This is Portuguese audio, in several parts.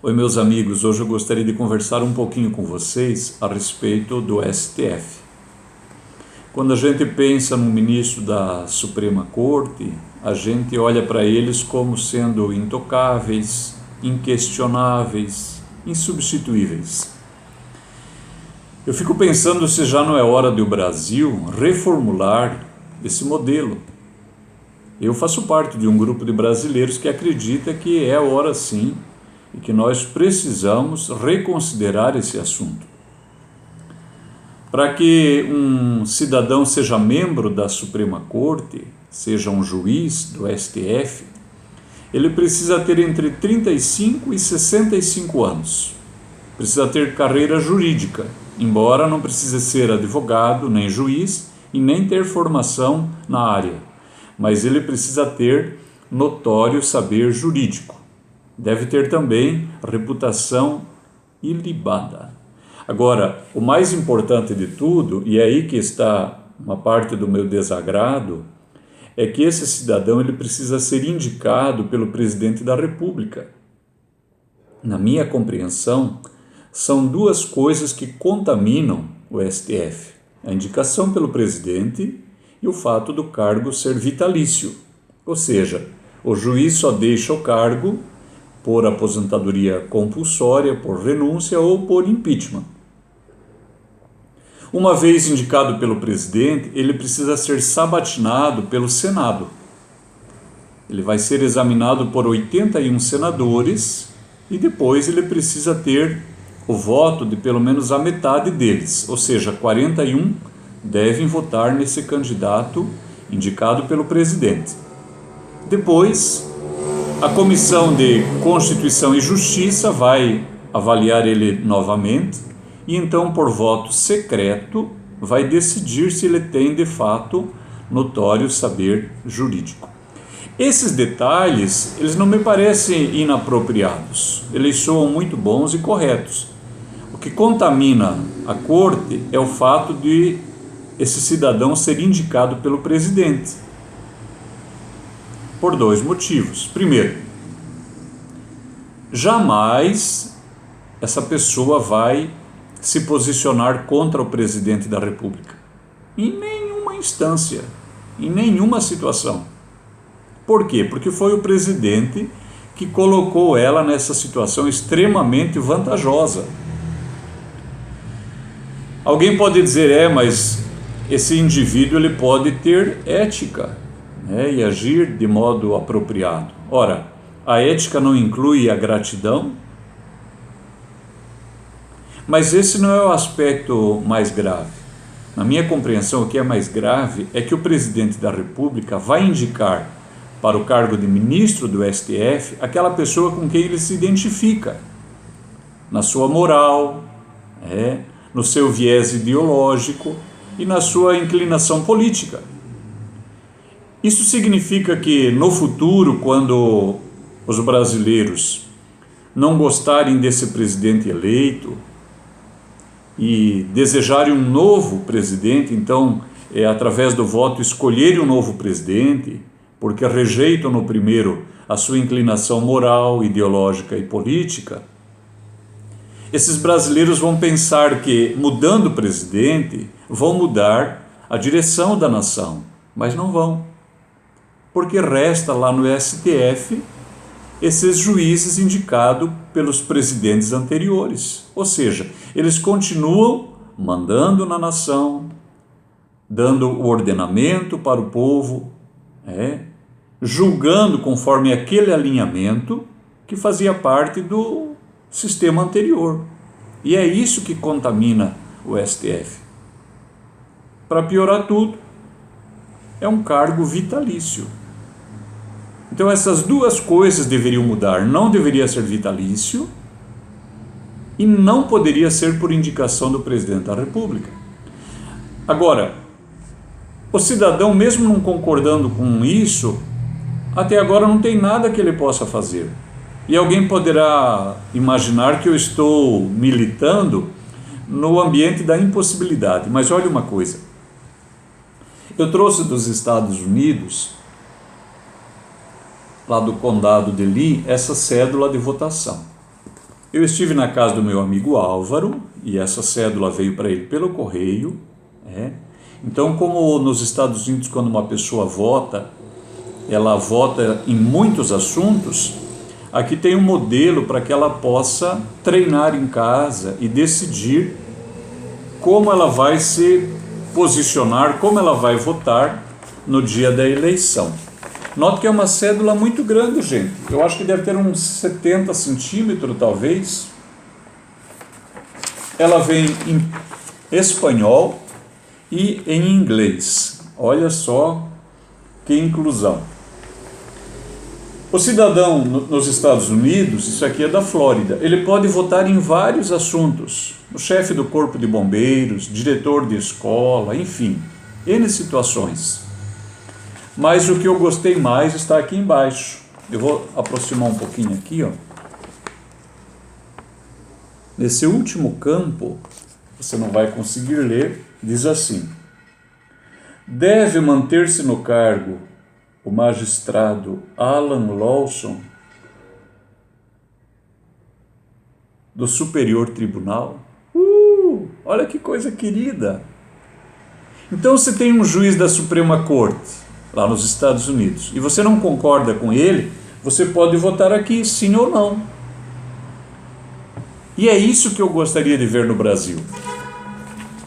Oi, meus amigos, hoje eu gostaria de conversar um pouquinho com vocês a respeito do STF. Quando a gente pensa no ministro da Suprema Corte, a gente olha para eles como sendo intocáveis, inquestionáveis, insubstituíveis. Eu fico pensando se já não é hora de o Brasil reformular esse modelo. Eu faço parte de um grupo de brasileiros que acredita que é hora sim e que nós precisamos reconsiderar esse assunto. Para que um cidadão seja membro da Suprema Corte, seja um juiz do STF, ele precisa ter entre 35 e 65 anos. Precisa ter carreira jurídica, embora não precise ser advogado, nem juiz e nem ter formação na área. Mas ele precisa ter notório saber jurídico. Deve ter também reputação ilibada. Agora, o mais importante de tudo, e é aí que está uma parte do meu desagrado, é que esse cidadão ele precisa ser indicado pelo presidente da República. Na minha compreensão, são duas coisas que contaminam o STF: a indicação pelo presidente e o fato do cargo ser vitalício. Ou seja, o juiz só deixa o cargo por aposentadoria compulsória, por renúncia ou por impeachment. Uma vez indicado pelo presidente, ele precisa ser sabatinado pelo Senado. Ele vai ser examinado por 81 senadores e depois ele precisa ter o voto de pelo menos a metade deles, ou seja, 41 devem votar nesse candidato indicado pelo presidente. Depois, a Comissão de Constituição e Justiça vai avaliar ele novamente e então, por voto secreto, vai decidir se ele tem de fato notório saber jurídico. Esses detalhes, eles não me parecem inapropriados, eles soam muito bons e corretos. O que contamina a corte é o fato de esse cidadão ser indicado pelo presidente. Por dois motivos. Primeiro, jamais essa pessoa vai se posicionar contra o presidente da República. Em nenhuma instância, em nenhuma situação. Por quê? Porque foi o presidente que colocou ela nessa situação extremamente vantajosa. Alguém pode dizer, mas esse indivíduo ele pode ter ética, e agir de modo apropriado. Ora, a ética não inclui a gratidão? Mas esse não é o aspecto mais grave. Na minha compreensão, o que é mais grave é que o presidente da República vai indicar para o cargo de ministro do STF aquela pessoa com quem ele se identifica, na sua moral, no seu viés ideológico e na sua inclinação política. Isso significa que no futuro, quando os brasileiros não gostarem desse presidente eleito e desejarem um novo presidente, então, através do voto, escolherem um novo presidente, porque rejeitam no primeiro a sua inclinação moral, ideológica e política, esses brasileiros vão pensar que, mudando o presidente, vão mudar a direção da nação, mas não vão. Porque resta lá no STF esses juízes indicados pelos presidentes anteriores. Ou seja, eles continuam mandando na nação, dando o ordenamento para o povo, julgando conforme aquele alinhamento que fazia parte do sistema anterior. E é isso que contamina o STF. Para piorar tudo, é um cargo vitalício. Então essas duas coisas deveriam mudar. Não deveria ser vitalício e não poderia ser por indicação do presidente da República. Agora, o cidadão, mesmo não concordando com isso, até agora não tem nada que ele possa fazer. E alguém poderá imaginar que eu estou militando no ambiente da impossibilidade. Mas olha uma coisa. Eu trouxe dos Estados Unidos lá do condado de Lee, essa cédula de votação. Eu estive na casa do meu amigo Álvaro e essa cédula veio para ele pelo correio. Então, como nos Estados Unidos, quando uma pessoa vota, ela vota em muitos assuntos, aqui tem um modelo para que ela possa treinar em casa e decidir como ela vai se posicionar, como ela vai votar no dia da eleição. Note que é uma cédula muito grande, gente. Eu acho que deve ter uns 70 centímetros, talvez. Ela vem em espanhol e em inglês. Olha só que inclusão. O cidadão nos Estados Unidos, isso aqui é da Flórida, ele pode votar em vários assuntos. O chefe do corpo de bombeiros, diretor de escola, enfim, N situações. Mas o que eu gostei mais está aqui embaixo. Eu vou aproximar um pouquinho aqui, ó. Nesse último campo, você não vai conseguir ler, diz assim: deve manter-se no cargo o magistrado Alan Lawson, do Superior Tribunal. Olha que coisa querida! Então, se tem um juiz da Suprema Corte, lá nos Estados Unidos, e você não concorda com ele, você pode votar aqui, sim ou não. E é isso que eu gostaria de ver no Brasil.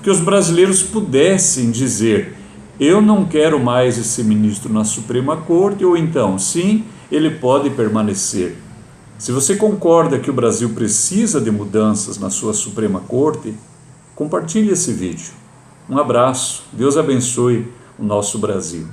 Que os brasileiros pudessem dizer: eu não quero mais esse ministro na Suprema Corte, ou então, sim, ele pode permanecer. Se você concorda que o Brasil precisa de mudanças na sua Suprema Corte, compartilhe esse vídeo. Um abraço, Deus abençoe o nosso Brasil.